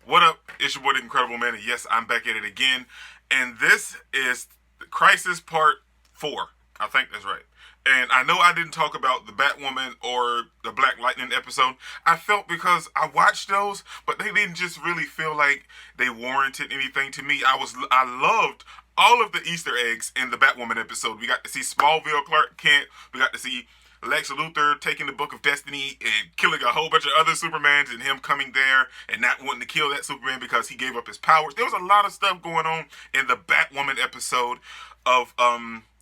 What up? It's your boy, the Incredible Man, and yes, I'm back at it again. And this is Crisis Part 4. I think that's right. And I know I didn't talk about the Batwoman or the Black Lightning episode. I felt because I watched those, but they didn't just really feel like they warranted anything to me. I loved all of the Easter eggs in the Batwoman episode. We got to see Smallville Clark Kent. We got to see Lex Luthor taking the Book of Destiny and killing a whole bunch of other Supermans, and him coming there and not wanting to kill that Superman because he gave up his powers. There was a lot of stuff going on in the Batwoman episode of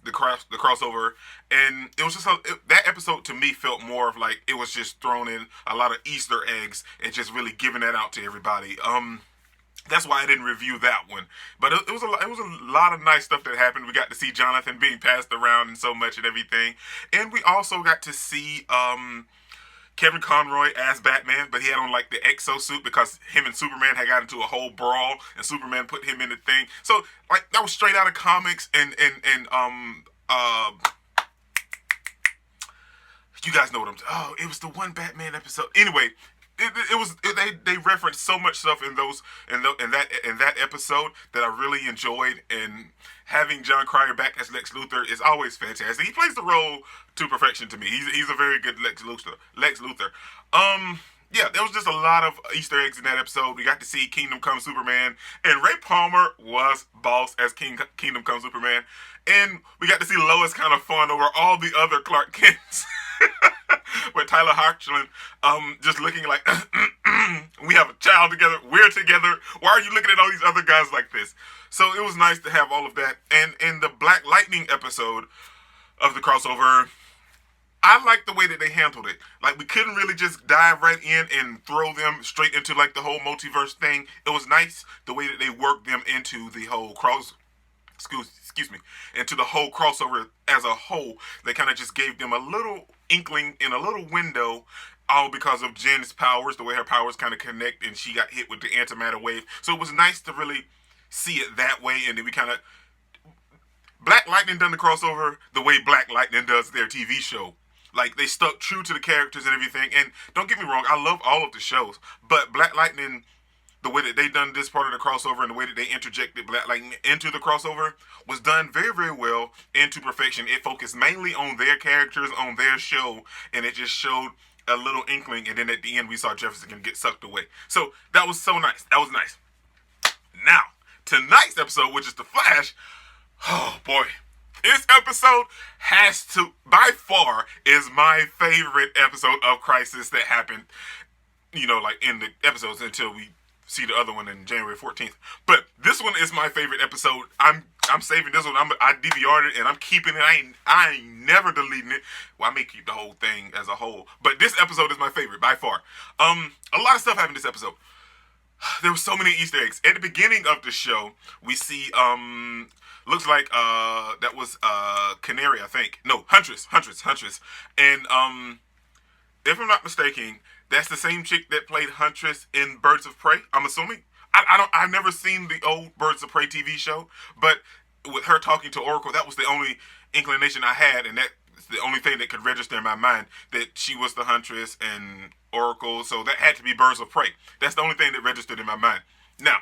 the crossover, and it was just that episode to me felt more of like it was just thrown in a lot of Easter eggs and just really giving that out to everybody. That's why I didn't review that one. But it was a lot of nice stuff that happened. We got to see Jonathan being passed around and so much and everything, and we also got to see Kevin Conroy as Batman, but he had on like the exosuit because him and Superman had got into a whole brawl, and Superman put him in the thing. So like that was straight out of comics, and you guys know what I'm. Oh, it was the one Batman episode. Anyway, they referenced so much stuff in those in that episode that I really enjoyed, and having John Cryer back as Lex Luthor is always fantastic. He plays the role to perfection to me. He's a very good Lex Luthor. Yeah, there was just a lot of Easter eggs in that episode. We got to see Kingdom Come Superman, and Ray Palmer was boss as Kingdom Come Superman, and we got to see Lois kind of fawn over all the other Clark Kents. With Tyler Hoechlin just looking like, we have a child together, we're together, why are you looking at all these other guys like this? So it was nice to have all of that. And in the Black Lightning episode of the crossover, I liked the way that they handled it. Like, we couldn't really just dive right in and throw them straight into like the whole multiverse thing. It was nice the way that they worked them into the whole excuse me, into the whole crossover as a whole. They kind of just gave them a little inkling in a little window, all because of Jen's powers, the way her powers kind of connect, and she got hit with the antimatter wave. So it was nice to really see it that way, and then we kind of Black Lightning done the crossover the way Black Lightning does their TV show. Like, they stuck true to the characters and everything. And don't get me wrong, I love all of the shows, but Black Lightning, the way that they done this part of the crossover and the way that they interjected Black Lightning into the crossover was done very, very well and to perfection. It focused mainly on their characters, on their show, and it just showed a little inkling, and then at the end we saw Jefferson get sucked away. So that was so nice. That was nice. Now, tonight's episode, which is The Flash, oh boy. This episode has to, by far, is my favorite episode of Crisis that happened, like in the episodes until we see the other one in January 14th. But this one is my favorite episode. I'm saving this one. I DVR'd it and I'm keeping it. I ain't never deleting it. Well, I may keep the whole thing as a whole. But this episode is my favorite by far. A lot of stuff happened this episode. There were so many Easter eggs. At the beginning of the show, we see looks like that was Canary, I think. No, Huntress. And if I'm not mistaken, that's the same chick that played Huntress in Birds of Prey, I'm assuming. I've never seen the old Birds of Prey TV show, but with her talking to Oracle, that was the only inclination I had, and that's the only thing that could register in my mind, that she was the Huntress and Oracle, so that had to be Birds of Prey. That's the only thing that registered in my mind. Now,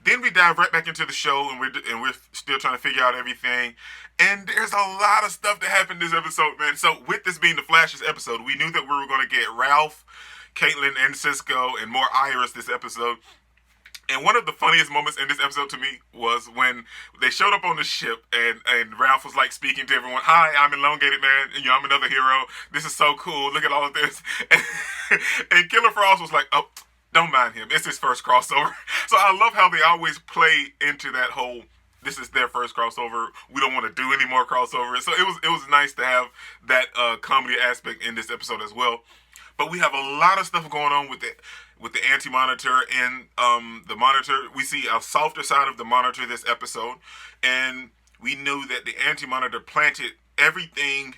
then we dive right back into the show, and we're still trying to figure out everything. And there's a lot of stuff that happened this episode, man. So with this being the Flash's episode, we knew that we were going to get Ralph, Caitlin, and Cisco, and more Iris this episode. And one of the funniest moments in this episode to me was when they showed up on the ship, and Ralph was like speaking to everyone. Hi, I'm Elongated Man. I'm another hero. This is so cool. Look at all of this. And Killer Frost was like, oh, don't mind him. It's his first crossover. So I love how they always play into that whole, this is their first crossover. We don't want to do any more crossovers. So it was nice to have that comedy aspect in this episode as well. But we have a lot of stuff going on with the Anti-Monitor and the Monitor. We see a softer side of the Monitor this episode, and we knew that the Anti-Monitor planted everything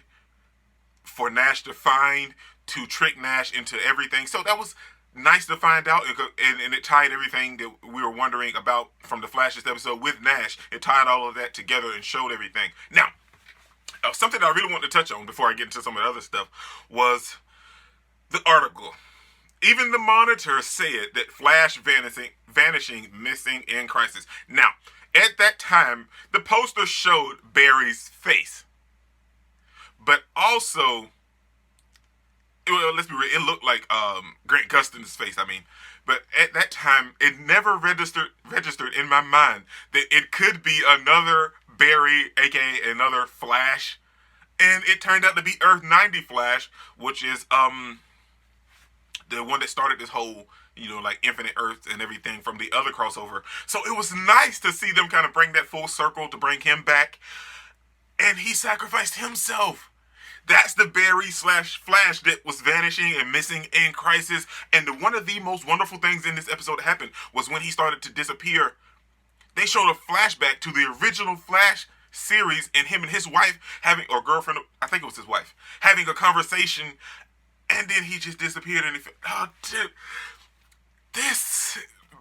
for Nash to find, to trick Nash into everything. So that was nice to find out, and it tied everything that we were wondering about from the Flash's episode with Nash. It tied all of that together and showed everything. Now, something I really want to touch on before I get into some of the other stuff was the article. Even the Monitor said that Flash vanishing, missing in crisis. Now, at that time, the poster showed Barry's face, but also, let's be real, it looked like Grant Gustin's face. I mean, but at that time, it never registered in my mind that it could be another Barry, aka another Flash, and it turned out to be Earth 90 Flash, which is the one that started this whole, like Infinite Earths and everything from the other crossover. So it was nice to see them kind of bring that full circle to bring him back, and he sacrificed himself. That's the Barry / Flash that was vanishing and missing in crisis. And one of the most wonderful things in this episode that happened was when he started to disappear. They showed a flashback to the original Flash series and him and his wife having, or girlfriend, I think it was his wife, having a conversation, and then he just disappeared. And dude,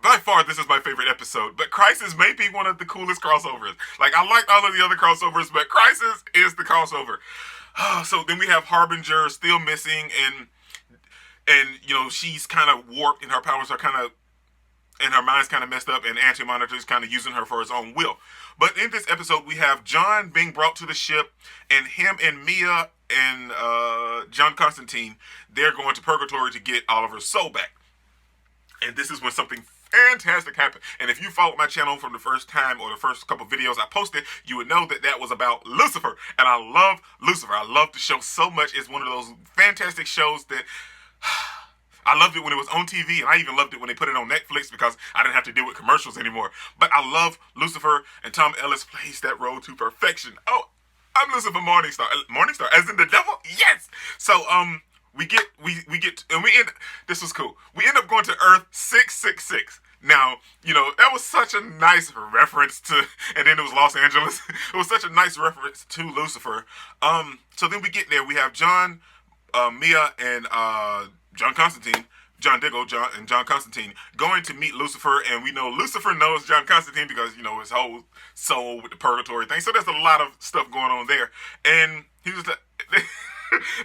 by far, this is my favorite episode. But Crisis may be one of the coolest crossovers. Like, I like all of the other crossovers, but Crisis is the crossover. So then we have Harbinger still missing, and she's kind of warped, and her powers are kind of, and her mind's kind of messed up, and Anti-Monitor's kind of using her for his own will. But in this episode, we have John being brought to the ship, and him and Mia and John Constantine, they're going to Purgatory to get Oliver's soul back. And this is when something fantastic happened. And if you followed my channel from the first time or the first couple videos I posted, you would know that was about Lucifer. And I love Lucifer. I love the show so much. It's one of those fantastic shows that I loved it when it was on TV, and I even loved it when they put it on Netflix because I didn't have to deal with commercials anymore. But I love Lucifer, and Tom Ellis plays that role to perfection. Oh, I'm Lucifer Morningstar. Morningstar, as in the devil? Yes! So, this was cool. We end up going to Earth 666. Now, that was such a nice reference to, and then it was Los Angeles. It was such a nice reference to Lucifer. So then we get there. We have John, Mia, and John Constantine, John Diggle, and John Constantine going to meet Lucifer, and we know Lucifer knows John Constantine because, his whole soul with the purgatory thing. So there's a lot of stuff going on there. And he was like,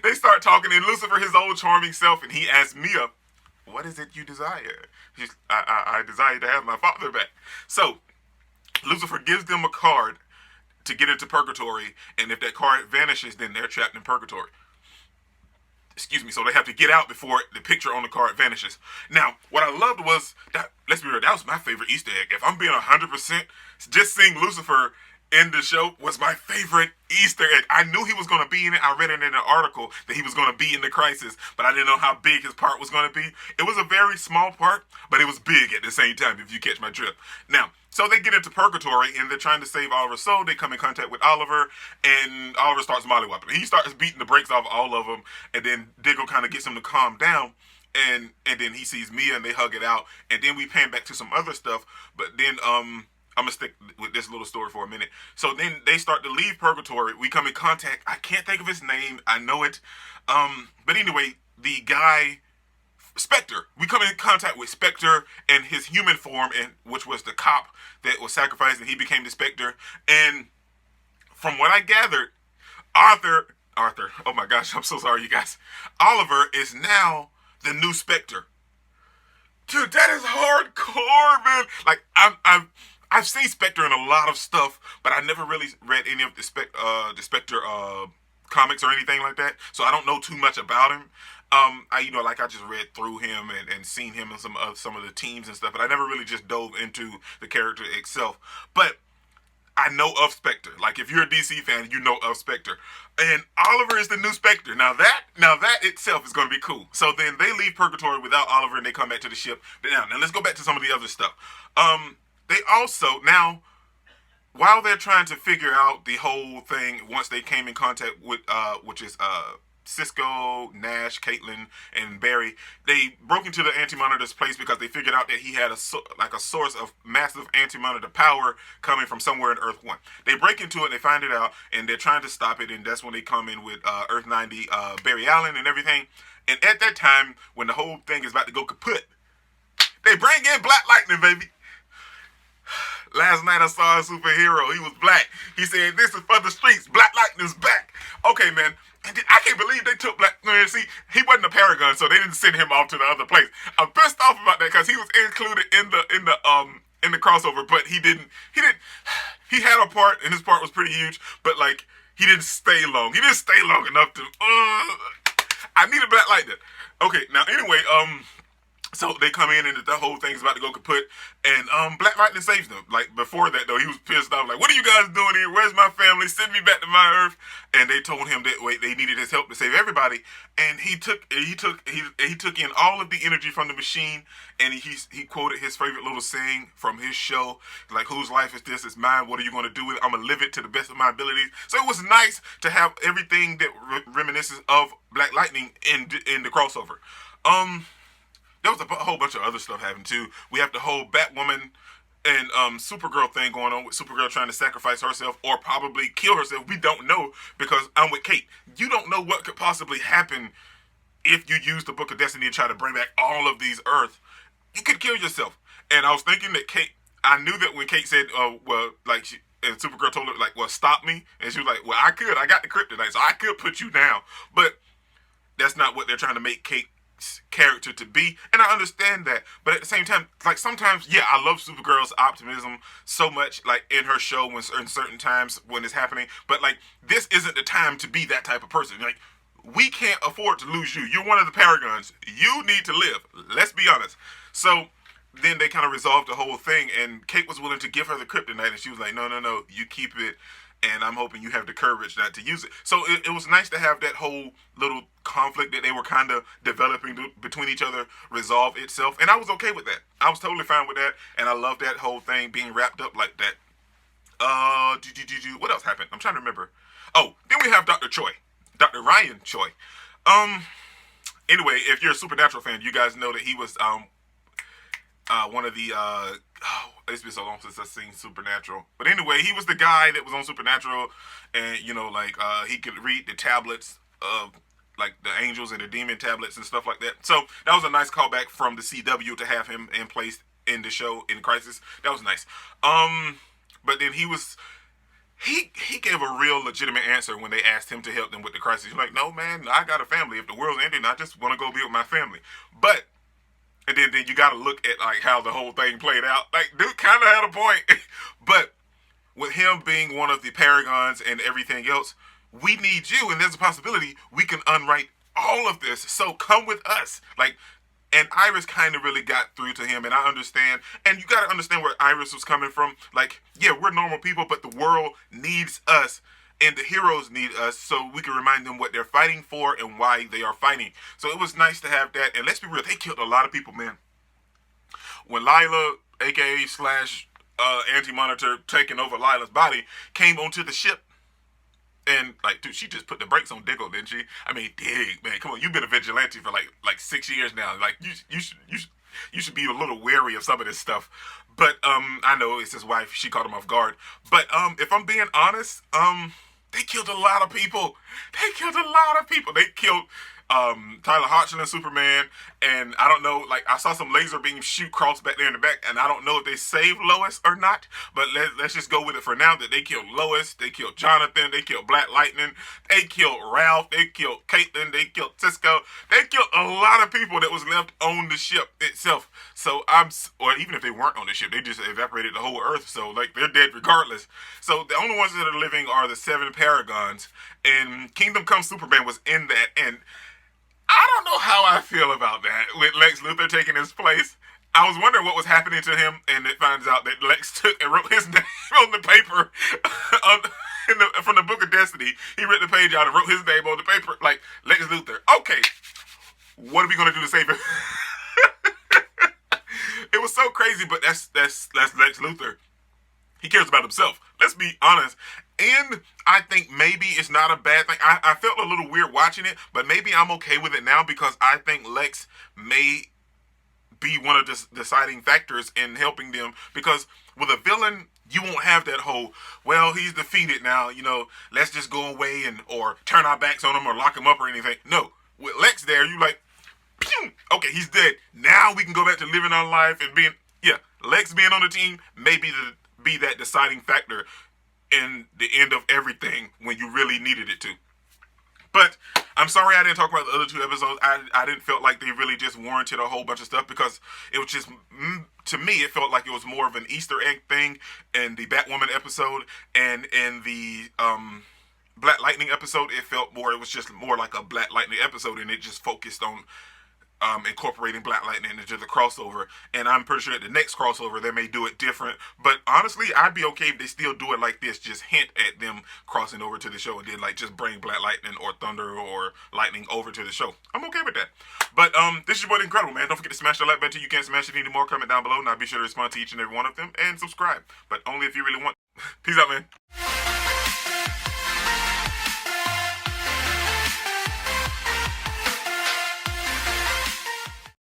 they start talking, and Lucifer, his old charming self, and he asks Mia, what is it you desire? I desire to have my father back. So Lucifer gives them a card to get into Purgatory, and if that card vanishes, then they're trapped in Purgatory. Excuse me, so they have to get out before the picture on the card vanishes. Now, what I loved was that, let's be real, that was my favorite Easter egg. If I'm being 100%, just seeing Lucifer in the show was my favorite Easter egg. I knew he was going to be in it. I read it in an article that he was going to be in the crisis, but I didn't know how big his part was going to be. It was a very small part, but it was big at the same time, if you catch my drift. Now, so they get into Purgatory, and they're trying to save Oliver's soul. They come in contact with Oliver, and Oliver starts mollywopping. He starts beating the brakes off all of them, and then Diggle kind of gets him to calm down, and then he sees Mia, and they hug it out, and then we pan back to some other stuff, but then, I'm going to stick with this little story for a minute. So then they start to leave Purgatory. We come in contact. I can't think of his name. I know it. But anyway, the guy, Spectre. We come in contact with Spectre and his human form, which was the cop that was sacrificed, and he became the Spectre. And from what I gathered, Arthur, oh my gosh, I'm so sorry, you guys. Oliver is now the new Spectre. Dude, that is hardcore, man. Like, I've seen Spectre in a lot of stuff, but I never really read any of the Spectre comics or anything like that, so I don't know too much about him. I just read through him and seen him in some of the teams and stuff, but I never really just dove into the character itself. But I know of Spectre. Like, if you're a DC fan, you know of Spectre. And Oliver is the new Spectre. Now that itself is going to be cool. So then they leave Purgatory without Oliver, and they come back to the ship. But now let's go back to some of the other stuff. They also, now, while they're trying to figure out the whole thing, once they came in contact with, which is Cisco, Nash, Caitlin, and Barry, they broke into the Anti-Monitor's place because they figured out that he had a source of massive Anti-Monitor power coming from somewhere in Earth 1. They break into it, and they find it out, and they're trying to stop it, and that's when they come in with Earth 90, Barry Allen, and everything. And at that time, when the whole thing is about to go kaput, they bring in Black Lightning, baby. Last night I saw a superhero. He was black. He said, this is for the streets. Black Lightning is back. Okay, man. I can't believe they took Black. See, he wasn't a Paragon, so they didn't send him off to the other place. I'm pissed off about that because he was included in the crossover, but he didn't. He had a part, and his part was pretty huge, but like he didn't stay long. He didn't stay long enough to. I need a Black Lightning. Okay, now anyway, so they come in and the whole thing's about to go kaput, and Black Lightning saves them. Like before that though, he was pissed off. Like, what are you guys doing here? Where's my family? Send me back to my Earth. And they told him that they needed his help to save everybody. And he took in all of the energy from the machine, and he quoted his favorite little saying from his show, like, "Whose life is this? It's mine. What are you going to do with it? I'm gonna live it to the best of my abilities." So it was nice to have everything that reminisces of Black Lightning in the crossover. There was a whole bunch of other stuff happening too. We have the whole Batwoman and Supergirl thing going on with Supergirl trying to sacrifice herself or probably kill herself. We don't know because I'm with Kate. You don't know what could possibly happen if you use the Book of Destiny to try to bring back all of these Earths. You could kill yourself. And I was thinking that Kate, I knew that when Kate said, and Supergirl told her, like, well, stop me. And she was like, well, I got the kryptonite, so I could put you down. But that's not what they're trying to make Kate character to be, and I understand that, but at the same time, like sometimes, yeah, I love Supergirl's optimism so much, like in her show when in certain times when it's happening, but like this isn't the time to be that type of person. Like, we can't afford to lose you. You're one of the Paragons. You need to live. Let's be honest. So then they kind of resolved the whole thing, and Kate was willing to give her the kryptonite, and she was like, no, you keep it, and I'm hoping you have the courage not to use it. So it was nice to have that whole little conflict that they were kind of developing between each other resolve itself. And I was okay with that. I was totally fine with that. And I love that whole thing being wrapped up like that. What else happened? I'm trying to remember. Oh, then we have Dr. Choi. Dr. Ryan Choi. Anyway, if you're a Supernatural fan, you guys know that he was one of the it's been so long since I've seen Supernatural, but anyway, he was the guy that was on Supernatural, and he could read the tablets of like the angels and the demon tablets and stuff like that. So that was a nice callback from the CW to have him in place in the show in Crisis. That was nice. But then he gave a real legitimate answer when they asked him to help them with the Crisis. He's like, no man, I got a family. If the world's ending, I just want to go be with my family. But and then you got to look at like how the whole thing played out. Like, dude kind of had a point. But with him being one of the Paragons and everything else, we need you, and there's a possibility we can unwrite all of this. So come with us. Like, and Iris kind of really got through to him, and I understand. And you got to understand where Iris was coming from. Like, yeah, we're normal people, but the world needs us. And the heroes need us, so we can remind them what they're fighting for and why they are fighting. So it was nice to have that. And let's be real, they killed a lot of people, man. When Lyla, aka / Anti-Monitor, taking over Lila's body, came onto the ship, and like, dude, she just put the brakes on Diggle, didn't she? I mean, dig, man, come on, you've been a vigilante for like 6 years now. Like, you should be a little wary of some of this stuff. But I know it's his wife. She caught him off guard. But if I'm being honest, they killed a lot of people. They killed Tyler Hoechlin, Superman, and I don't know, like, I saw some laser beams shoot cross back there in the back, and I don't know if they saved Lois or not, but let's just go with it for now that they killed Lois, they killed Jonathan, they killed Black Lightning, they killed Ralph, they killed Caitlin, they killed Cisco, they killed a lot of people that was left on the ship itself. So or even if they weren't on the ship, they just evaporated the whole Earth, so like, they're dead regardless. So the only ones that are living are the 7 Paragons, and Kingdom Come Superman was in that, and I don't know how I feel about that with Lex Luthor taking his place. I was wondering what was happening to him, and it finds out that Lex took and wrote his name on the paper from the Book of Destiny. He ripped the page out and wrote his name on the paper, like, Lex Luthor. Okay, what are we gonna do to save him? It was so crazy, but that's Lex Luthor. He cares about himself. Let's be honest. And I think maybe it's not a bad thing. I felt a little weird watching it, but maybe I'm okay with it now because I think Lex may be one of the deciding factors in helping them. Because with a villain, you won't have that whole, well, he's defeated now, let's just go away or turn our backs on him or lock him up or anything. No. With Lex there, you like, pew! Okay, he's dead. Now we can go back to living our life and being, Lex being on the team may be be that deciding factor in the end of everything when you really needed it to. But I'm sorry I didn't talk about the other two episodes. I didn't feel like they really just warranted a whole bunch of stuff, because it was just, to me, it felt like it was more of an Easter egg thing in the Batwoman episode, and in the Black Lightning episode, it was just more like a Black Lightning episode, and it just focused on incorporating Black Lightning into the crossover. And I'm pretty sure at the next crossover they may do it different. But honestly, I'd be okay if they still do it like this. Just hint at them crossing over to the show, and then like just bring Black Lightning or Thunder or Lightning over to the show. I'm okay with that. But this is your boy Incredible, man. Don't forget to smash the like button till you can't smash it anymore. Comment down below, and I'll be sure to respond to each and every one of them, and subscribe. But only if you really want. Peace out, man.